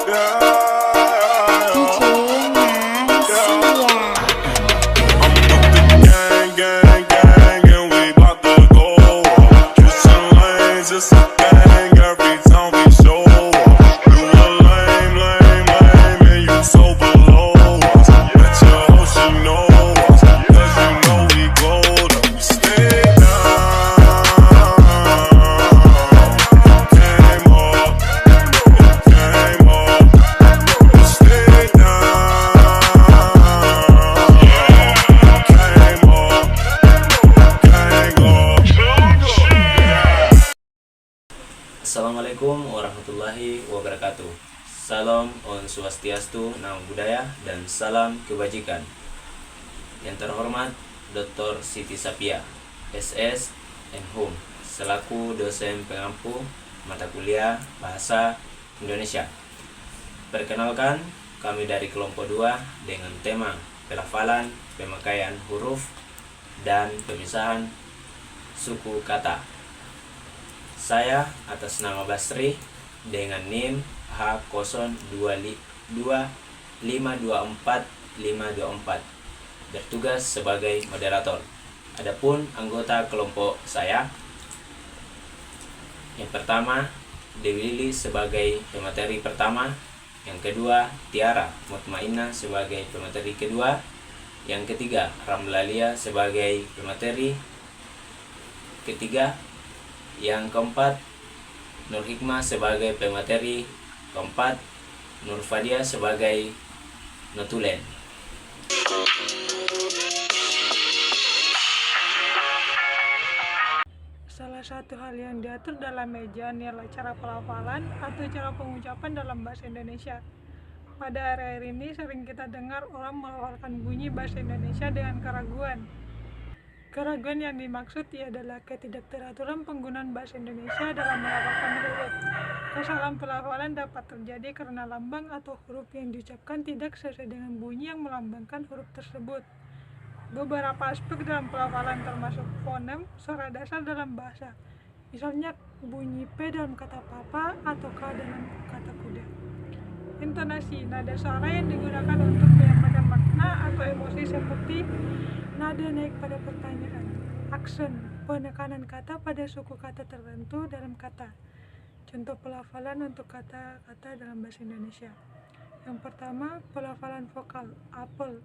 DJ Nasia. And we bout to go. Kitchen lanes, it's a thing every time we show up. You a lame, and you so below us. Bet your hoe she know us, 'cause you know we glowed up. Stay down, came up, stay down, came up, gang up. Assalamualaikum warahmatullahi wabarakatuh. Salam Om Swastiastu, Namo Buddhaya, dan salam kebajikan. Yang terhormat Dr. Siti Sapia, SS and Home, selaku dosen pengampu mata kuliah Bahasa Indonesia. Perkenalkan, kami dari kelompok 2 dengan tema pelafalan, pemakaian huruf, dan pemisahan suku kata. Saya atas nama Basri dengan NIM H02524524 bertugas sebagai moderator. Adapun anggota kelompok saya, yang pertama Dewi Lili sebagai pemateri pertama, yang kedua Tiara Mutmainah sebagai pemateri kedua, yang ketiga Ramlalia sebagai pemateri ketiga, yang keempat Nur Hikmah sebagai pemateri keempat, Nur Fadia sebagai notulen. Salah satu hal yang diatur dalam ejaan ialah cara pelafalan atau cara pengucapan dalam bahasa Indonesia. Pada akhir-akhir ini sering kita dengar orang melafalkan bunyi bahasa Indonesia dengan keraguan. Keraguan yang dimaksud adalah ketidakteraturan penggunaan bahasa Indonesia dalam melafalkan huruf. Kesalahan pelafalan dapat terjadi karena lambang atau huruf yang diucapkan tidak sesuai dengan bunyi yang melambangkan huruf tersebut. Beberapa aspek dalam pelafalan termasuk fonem, suara dasar dalam bahasa. Misalnya bunyi P dalam kata papa atau K dalam kata kuda. Intonasi, nada suara yang digunakan untuk menyampaikan makna atau emosi seperti nada naik pada pertanyaan. Aksen, penekanan kata pada suku kata tertentu dalam kata. Contoh pelafalan untuk kata-kata dalam bahasa Indonesia. Yang pertama, pelafalan vokal. Apel,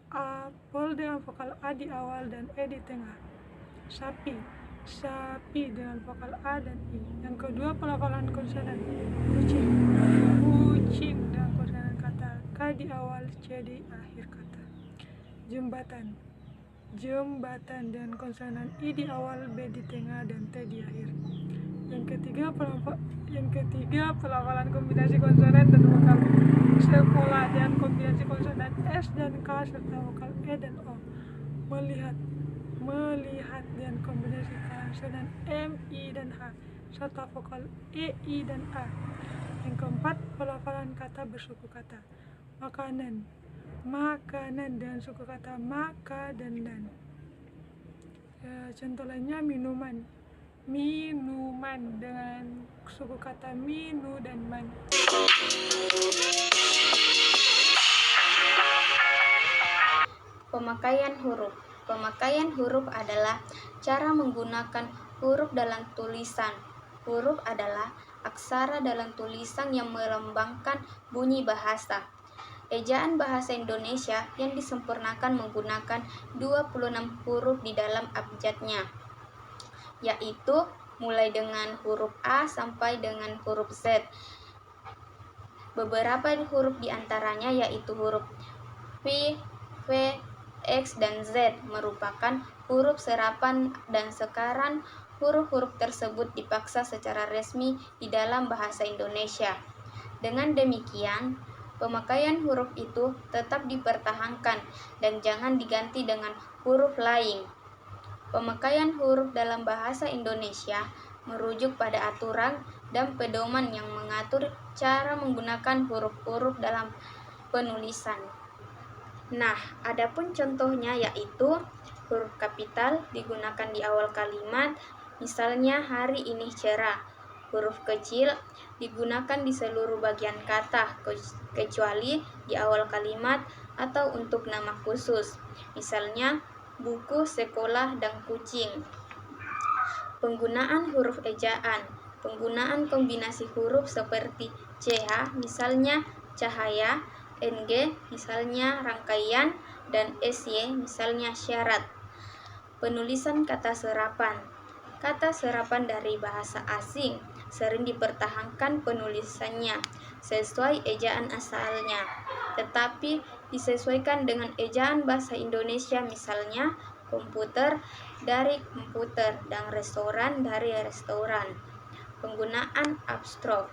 apel dengan vokal A di awal dan E di tengah. Sapi, sapi dengan vokal A dan I. Yang kedua, pelafalan konsonan. Kucing, kucing dengan konsonan kata K di awal, C di akhir kata. Jembatan, jembatan dengan konsonan I di awal, B di tengah, dan T di akhir. Yang ketiga, pelafalan kombinasi konsonan dan vokal. Sekolah dengan kombinasi konsonan S dan K serta vokal E dan O. Melihat, melihat dengan kombinasi konsonan M, I, dan H serta vokal E, I, dan A. Yang keempat, pelafalan kata bersuku kata. Makanan, makanan dengan suku kata maka dan dan. Contoh lainnya minuman, minuman dengan suku kata minu dan man. Pemakaian huruf. Pemakaian huruf adalah cara menggunakan huruf dalam tulisan. Huruf adalah aksara dalam tulisan yang melambangkan bunyi bahasa. Ejaan bahasa Indonesia yang disempurnakan menggunakan 26 huruf di dalam abjadnya, yaitu mulai dengan huruf A sampai dengan huruf Z. Beberapa huruf diantaranya yaitu huruf V, X, dan Z merupakan huruf serapan dan sekarang huruf-huruf tersebut dipaksa secara resmi di dalam bahasa Indonesia. Dengan demikian, pemakaian huruf itu tetap dipertahankan dan jangan diganti dengan huruf lain. Pemakaian huruf dalam bahasa Indonesia merujuk pada aturan dan pedoman yang mengatur cara menggunakan huruf-huruf dalam penulisan. Nah, adapun contohnya yaitu huruf kapital digunakan di awal kalimat, misalnya hari ini cerah. huruf kecil digunakan di seluruh bagian kata, kecuali di awal kalimat atau untuk nama khusus. Misalnya, buku, sekolah, dan kucing. Penggunaan huruf ejaan. Penggunaan kombinasi huruf seperti CH, misalnya cahaya, NG, misalnya rangkaian, dan SY, misalnya syarat. Penulisan kata serapan. Kata serapan dari bahasa asing sering dipertahankan penulisannya sesuai ejaan asalnya, tetapi disesuaikan dengan ejaan bahasa Indonesia, misalnya komputer dari komputer dan restoran dari restoran. Penggunaan apostrof.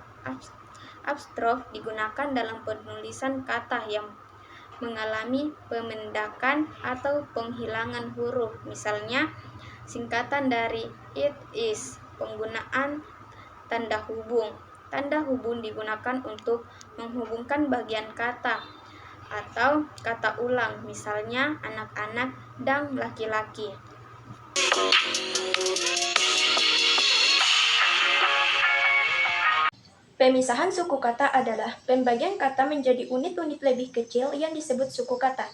Apostrof digunakan dalam penulisan kata yang mengalami pemendakan atau penghilangan huruf, misalnya singkatan dari it is. Penggunaan tanda hubung. Tanda hubung digunakan untuk menghubungkan bagian kata atau kata ulang, misalnya anak-anak dan laki-laki. Pemisahan suku kata adalah pembagian kata menjadi unit-unit lebih kecil yang disebut suku kata.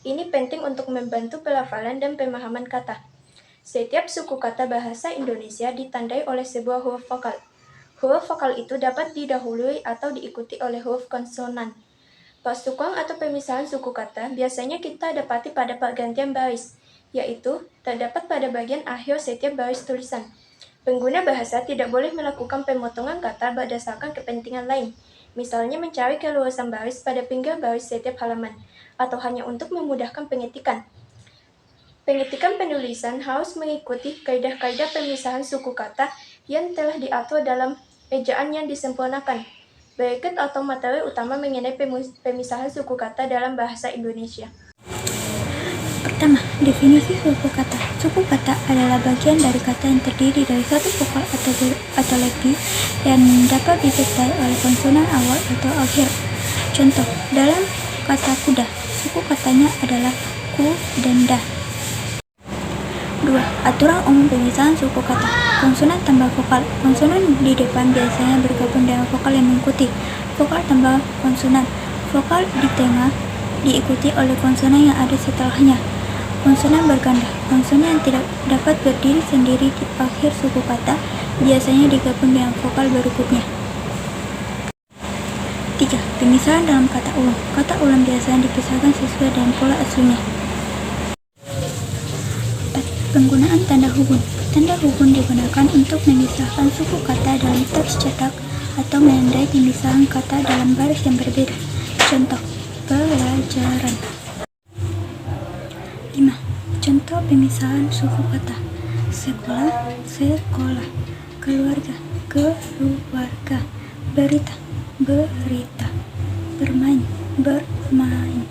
Ini penting untuk membantu pelafalan dan pemahaman kata. Setiap suku kata bahasa Indonesia ditandai oleh sebuah huruf vokal. Huruf vokal itu dapat didahului atau diikuti oleh huruf konsonan. Pasukang atau pemisahan suku kata biasanya kita dapati pada pergantian baris, yaitu terdapat pada bagian akhir setiap baris tulisan. Pengguna bahasa tidak boleh melakukan pemotongan kata berdasarkan kepentingan lain, misalnya mencari keluasan baris pada pinggir baris setiap halaman, atau hanya untuk memudahkan pengetikan. Pengetikan penulisan harus mengikuti kaidah-kaidah pemisahan suku kata yang telah diatur dalam ejaan yang disempurnakan. Berikut atau materi utama mengenai pemisahan suku kata dalam bahasa Indonesia. Pertama, definisi suku kata. Suku kata adalah bagian dari kata yang terdiri dari satu vokal atau lebih yang dapat disertai oleh konsonan awal atau akhir. Contoh, dalam kata kuda, suku katanya adalah ku dan da. 2. Aturan umum pemisahan suku kata. Konsonan tambah vokal. Konsonan di depan biasanya bergabung dengan vokal yang mengikuti. Vokal tambah konsonan. Vokal di tengah diikuti oleh konsonan yang ada setelahnya. Konsonan berganda. Konsonan yang tidak dapat berdiri sendiri di akhir suku kata biasanya digabung dengan vokal berikutnya. 3. Pemisahan dalam kata ulang. Kata ulang biasanya dipisahkan sesuai dengan pola aslinya. 4. Penggunaan tanda hubung. Tanda hubung digunakan untuk memisahkan suku kata dalam teks cetak atau menandai pemisahan kata dalam baris yang berbeda. Contoh, pelajaran. 5. Contoh pemisahan suku kata. Sekolah, sekolah. Keluarga, keluarga. Berita, berita. Bermain, bermain.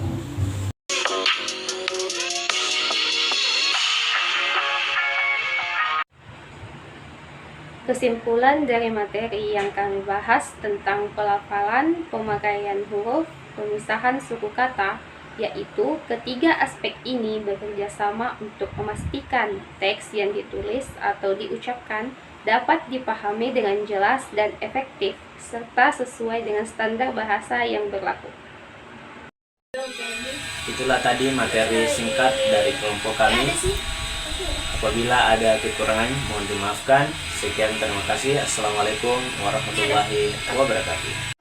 Kesimpulan dari materi yang kami bahas tentang pelafalan, pemakaian huruf, pemisahan suku kata, yaitu ketiga aspek ini bekerja sama untuk memastikan teks yang ditulis atau diucapkan dapat dipahami dengan jelas dan efektif, serta sesuai dengan standar bahasa yang berlaku. Itulah tadi materi singkat dari kelompok kami. Apabila ada kekurangan, mohon dimaafkan. Sekian, terima kasih. Assalamualaikum warahmatullahi wabarakatuh.